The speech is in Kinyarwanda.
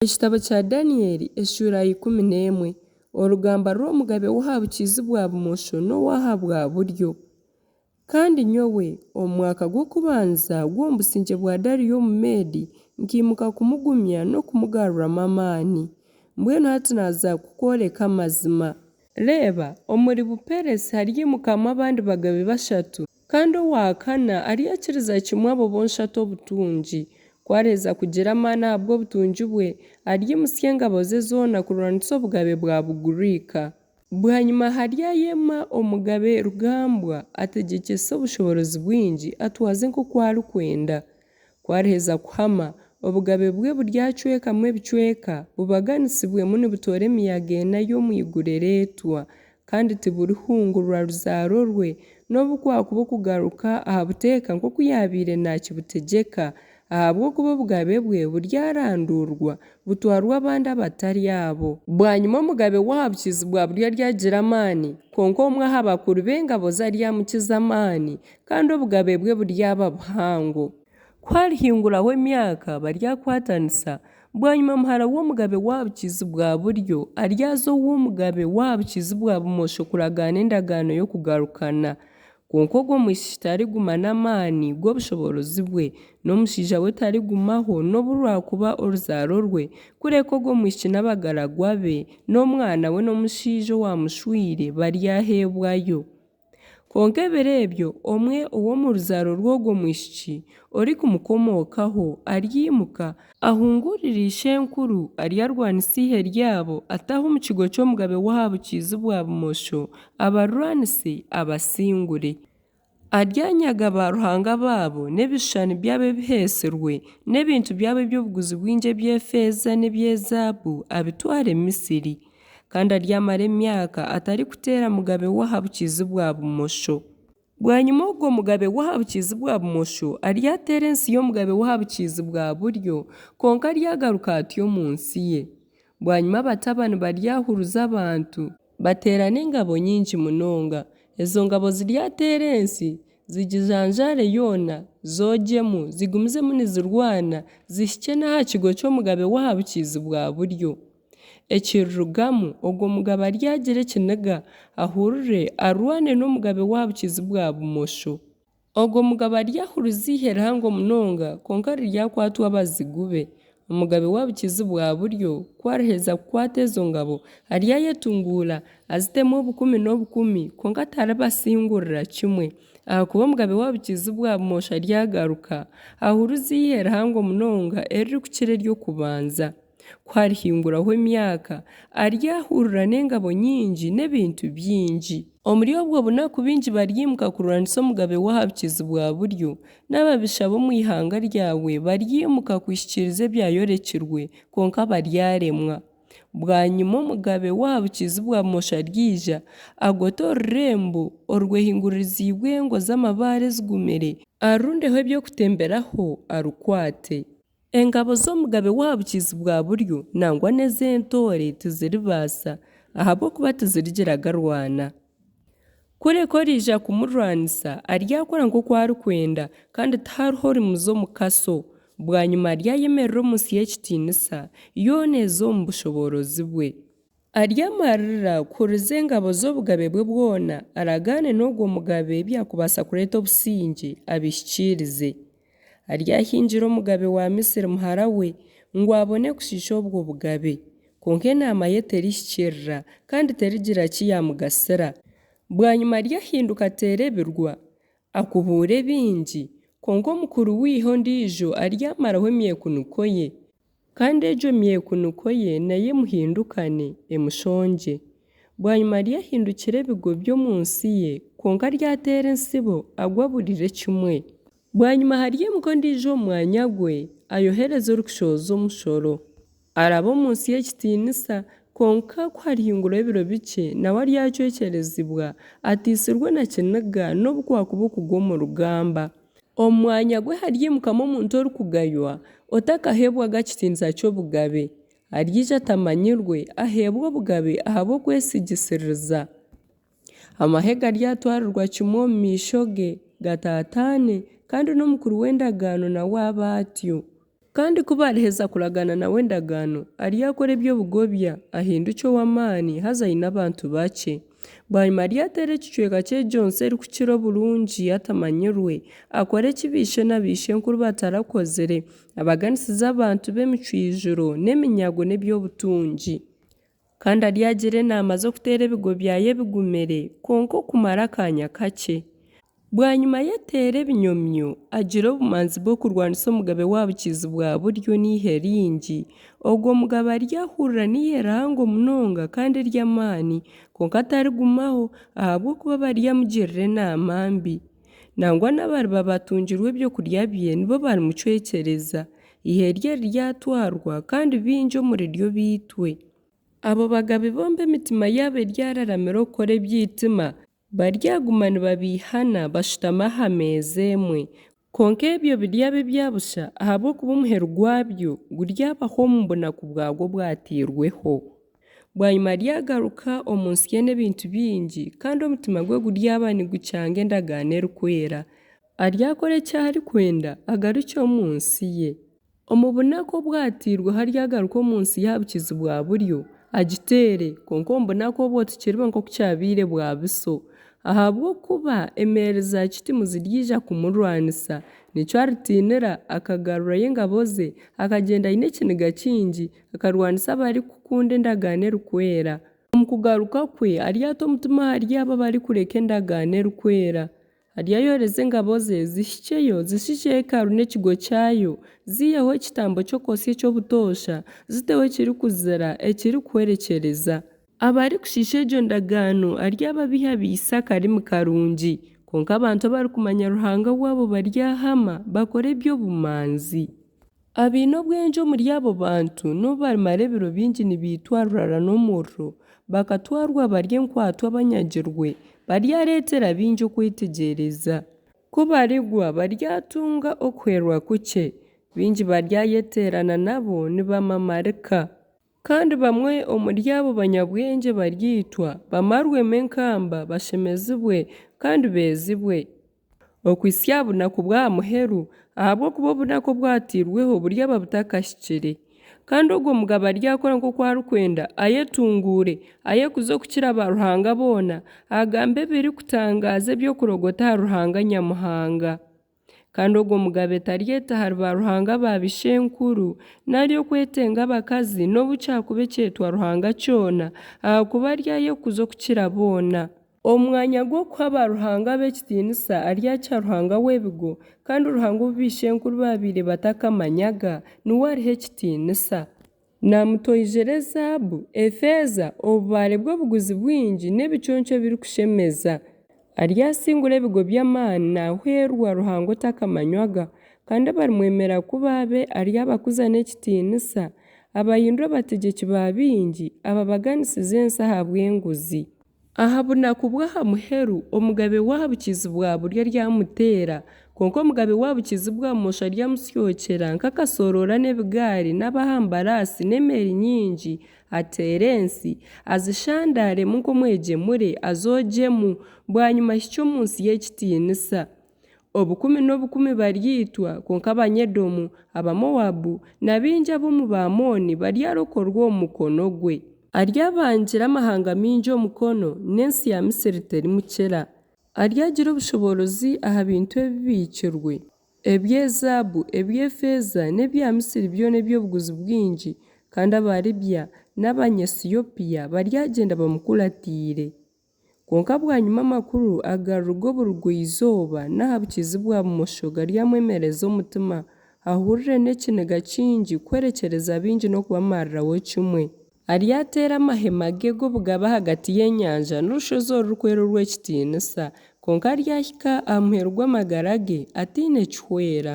Ekitabo kya Daniyeli eshura 11 orugamba rw'omugabe w'aha bukiizi bwa bumosho n'ow'aha bwa buryo. Kandi nyowe omu mwaka gw'okubanza gw'obusingye bwa Dariyo Omumedi nkimuka kumugumya n'okumugaruramu amaani. Mbwenu hati naaza kukworeka amazima. Reeba omuri Buperesi hariimukamu abandi bagabe bashatu kandi owaakana aryakiriza kimwe abo bonshatu obutungi. Kwareza kugira amaani aha bw'obutungi bwe aryimusya engabo ze zoona kurwanisa obugabe bwa Bugiriika. Bwanyuma haryayema omugabe Rugambwa ategekese obushoborozi bwingi atwaze nk'oku arikwenda. Kwariheza kuhama obugabe bwe buryacwekamu ebicweka bubaganisibwemu nibutoora emiyaga ena y'omwiguru ereetwa kandi tiburihungurwa ruzaaro rwe n'obukwakuba okugaruka aha buteeka nk'oku yabaire naakibutegyeka ahabw'okuba obugabe bwe buryarandurwa butwarwa abandi abatari abo. Bwanyuma omugabe w'aha bukiizi bwa buryo aryagira amaani konka omwe aha bakuru b'engabo ze aryamukiza amaani kandi obugabe bwe buryaba buhango. Kwarihinguraho emyaka baryakwatanisa bwanyuma muhara w'omugabe w'aha bukiizi bwa buryo aryaza ow'omugabe w'aha bukiizi bwa bumosho kuragaana endagaano y'okugarukana. Konka ogwo mwishiki tariguma n'amaani g'obushoborozi bwe n'omushaija we tarigumaho n'oburwakuba oruzaaro rwe kureka ogwo mwishiki n'abagaragwa be n'omwana we n'omushaija owamushwire baryaheebwayo. Konka ebiro ebyo omwe ow'omu ruzaaro rw'ogwo mwishiki orikumukomokaho aryimuka ahungurire ishenkuru aryarwanisa ihe ryabo ataha omu kigo ky'omugabe w'aha bukiizi bwa bumosho abarwanise abasingure. Aryanyaga ba ruhanga baabo n'ebishushani byabo ebiheeserwe n'ebintu byabo eby'obuguzi bwingi eby'efeeza n'eby'ezaabu abitware Misiri. Kandi aryamara emyaka atarikuteera mugabe w'aha bukiizi bwa bumosho. Bwanyuma ogwo mugabe w'aha bukiizi bwa bumosho aryateera ensi y'omugabe w'aha bukiizi bwa buryo konka aryagaruka atyo omu nsi ye. Bwanyuma abatabani baryahuruza abantu bateera n'engabo nyingi munonga. Ezo ngabo ziryateera ensi zigijanjare yoona zogyemu zigumizemu nizirwana zihikye n'aha kigo ky'omugabe w'aha bukiizi bwa buryo. Ekirurugamu ogwo mugabe aryagira ekiniga ahurire arwane n'omugabe w'aha bukiizi bwa bumosho. Ogwo mugabe aryahuruza ihe rihango munonga konka riryakwatwa abazigu be. Omugabe w'aha bukiizi bwa buryo kwariheza kukwata ezo ngabo aryayetunguura azitemu obukumi n'obukumi konka atarabasingurira kimwe ahakuba omugabe w'aha bukiizi bwa bumosho aryagaruka ahuruza ihe rihango munonga eririkukira ery'okubanza. Kwarihinguraho emyaka aryahurira n'engabo nyingi n'ebintu byingi. Omuri obwo bunaku bingi baryimuka kurwanisa omugabe w'aha bukiizi bwa buryo n'ababisha b'omu ihanga ryawe baryimuka kwishikiriza ebyayorekirwe konka baryaremwa. Bwanyuma omugabe w'aha bukiizi bwa bumosho aryija agota orurembo orwehinguririzibwe engo z'amabaare zigumire arundeho eby'okutemberaho arukwate. Engabo z'omugabe w'aha bukiizi bwa buryo nangwa n'ez'entoore tiziribaasa ahabw'okuba tizirigiraga rwana. Kureka orija kumurwanisa aryakora nk'oku arikwenda kandi tihariho orimuza omu kaso. Bwanyuma aryayemerera omu nsi y'ekitiinisa yoona ez'omu bushoborozi bwe. Aryamarira kuhuriza engabo z'obugabe bwe bwona aragaane n'ogwo mugabe byakubaasa kureeta obusinge abihikirize. Aryahingira omugabe wa Misiri muhara we ngu abone kushiisha obwo bugabe konka enaama ye terihikirira kandi terigira ki yamugasira. Bwanyuma aryahinduka ateera ebirwa akubuura ebingi konka omukuru w'ihe ondiijo aryamaraho emyekunuko ye kandi egyo myekunuko ye nayo emuhindukane emushonje. Bwanyuma aryahindukira ebigo by'omu nsi ye konka aryateera ensibo agwaburire kimwe. Bwanyuma haryemuka ondiijo omu mwanya gwe ayohereza orikushohoza omushoro. Araba omu nsi y'ekitiinisa konka kuharihinguraho ebiro bikye nawe aryacwekyerezibwa atiisirwe na kiniga n'obukwakuba okugwa omu rugamba. Omu mwanya gwe haryimukamu omuntu orikugaywa otakaheebwaga ekitiinisa ky'obugabe. Aryija atamanyirwe aheebwa obugabe ahabw'okwesigisiriza. Amahega aryatwarirwa kimwe omu maisho ge gataataane kandi n'omukuru w'endagaano nawe aba atyo. kandi kuba ariheza kuragana nawe endagaano ari yakora eby'obugobya ahinduke ow'amaani haza aine abantu bakye bwanyuma ari yateera ekicweka kye gyonsi erikukira obulungi atamanyirwe akore ekibiishe n'abiishe nkuru batarakozere abaganisize abantu b'emicwijuro n'eminyago n'eby'obutungi kandi ari yagire enaama z'okuteera ebigo byaye bigumire konka okumara akaanya kakye bwanyuma yeteera ebinyomyo agira obumanzi bw'okurwanisa omugabe w'abukiizi bwa buryo n'ihe ringi ogwo mugabo ari yahurira n'ihe rihango munonga kandi ery'amaani konka atarigumaho ahabw'okuba bari yamugirira enaama mbi nangwa n'abari babatungirwe ebyokurya bye nibo barimucwekyereza ihe rye ryatwarwa kandi bingi omuri ryo biitwe abo bagabe bombi emitima yabo eryararamire okukora eby'itima baryaguma nibabiihana bashutama aha meeza emwe konka ebyo biryabe byabusha ahabw'okuba omuheru gwabyo guryabaho omu bunaku bwagwo bwatiirweho bwanyuma ryagaruka omu nsi ye n'ebintu bingi kandi omutima gwe guryaba nigukyanga endagaano erikwera aryakora eki arikwenda agaruke omu nsi ye omu bunaku obwatiirwe haryagaruka omu nsi y'abukiizi bwa buryo agiteere konka omu bunaku obwo tikiribe nk'oku kyabiire bwa buso ahabw'okuba emeeri za kitimu ziryija kumurwanisa nikyo aritiinira akagarurayo engabo ze akagyenda aine ekiniga kingi akarwanisa abarikukunda endagaano erikwera omu kugaruka kwe aryata omutima ahari abo abarikureka endagaano erikwera aryayoreza engabo ze zihikyeyo zishikye hekaru n'ekigo kyayo ziiyeho ekitambo ky'okwosya eky'obutoosha ziteho ekirikuzira ekirikuhwerekyereza abarikushiisha egyo ndagaano ari ababiha biise akarimi karungi konka abantu abarikumanya ruhanga wabo baryahama bakora eby'obumanzi abaine obwengi omuri abo bantu n'obu barimara ebiro bingi nibiitwa rurara n'omurro bakatwarwa barye enkwatwa banyagirwe baryareetera bingi okwetegyereza ku barigwa baryatunga okuherwa kukye bingi baryayeteerana nabo nibamamarika kandi bamwe omuri abo banyabwenge baryitwa bamarwemu enkamba bashemezibwe kandi beezibwe okwisya aha bunaku bw'aha muheru ahabw'okuba obunaku bwatiirweho buryaba butakahikire kandi ogwo mugabo aryakora nk'oku arikwenda ayetunguure ayekuza okukira ba ruhanga boona agambe ebirikutangaaza eby'okurogota aha ruhanga nyamuhanga kandi ogwo mugabo taryeta hari ba ruhanga ba bishenkuru n'ary'okwetenga abakazi n'obukyakuba ekyetwa ruhanga kyona ahakuba aryayekuza okukira boona omwanya gw'okuha ba ruhanga b'ekitiinisa aryakya ruhanga w'ebigo kandi uruhanga obu bishenkuru babiire batakamanyaga niwe ariho ekitiinisa namutoijere zaabu efeeza obubaare bw'obuguzi bwingi n'ebiconcyo ebirikushemeza aryasingura ebigo by'amaani nahwerwa ruhanga otakamanywaga kandi abarimwemera kuba abe ari abakuza n'ekitiinisa abahindura abategyeki ba bingi aba baganisize ensi ahabw'enguzi aha bunaku bw'aha muheru omugabe w'ahabukiizi bwa buryo ryamuteera konka omugabe w'ahabukiizi bwa bumosho ryamusyokera nk'akasorora n'ebigaari n'abahambaraasi n'emeeri nyingi ateera ensi azishandaaremu nk'omwegemure azogyemu bwanyuma ahikye omu nsi y'ekitiinisa obukumi n'obukumi baryitwa konka abanyedomu abamowabu na bingi ab'omu baamoni baryarokorwa omu mukono gwe aryabangira amahanga mingi omukono n'ensi ya misiri terimukira aryagira obushoborozi aha bintu ebibiikirwe eby'ezaabu eby'efeeza n'ebya misiri byona eby'obuguzi bwingi kandi abaribya n'abanyesiyopiya baryagenda bamukuratiire konka bwanyuma amakuru agaruga oburugwizooba n'ahabukiizi bwa bumosho garyamwemereza omutima ahurire n'ekiniga kingi kwerekyereza bingi n'okubamariraho kimwe aryateera amahema ge g'obugaba hagati y'enyanja n'orushozi orurikwera orw'ekitiinisa konka aryahika aha muheru gw'amagara ge atiine kihwera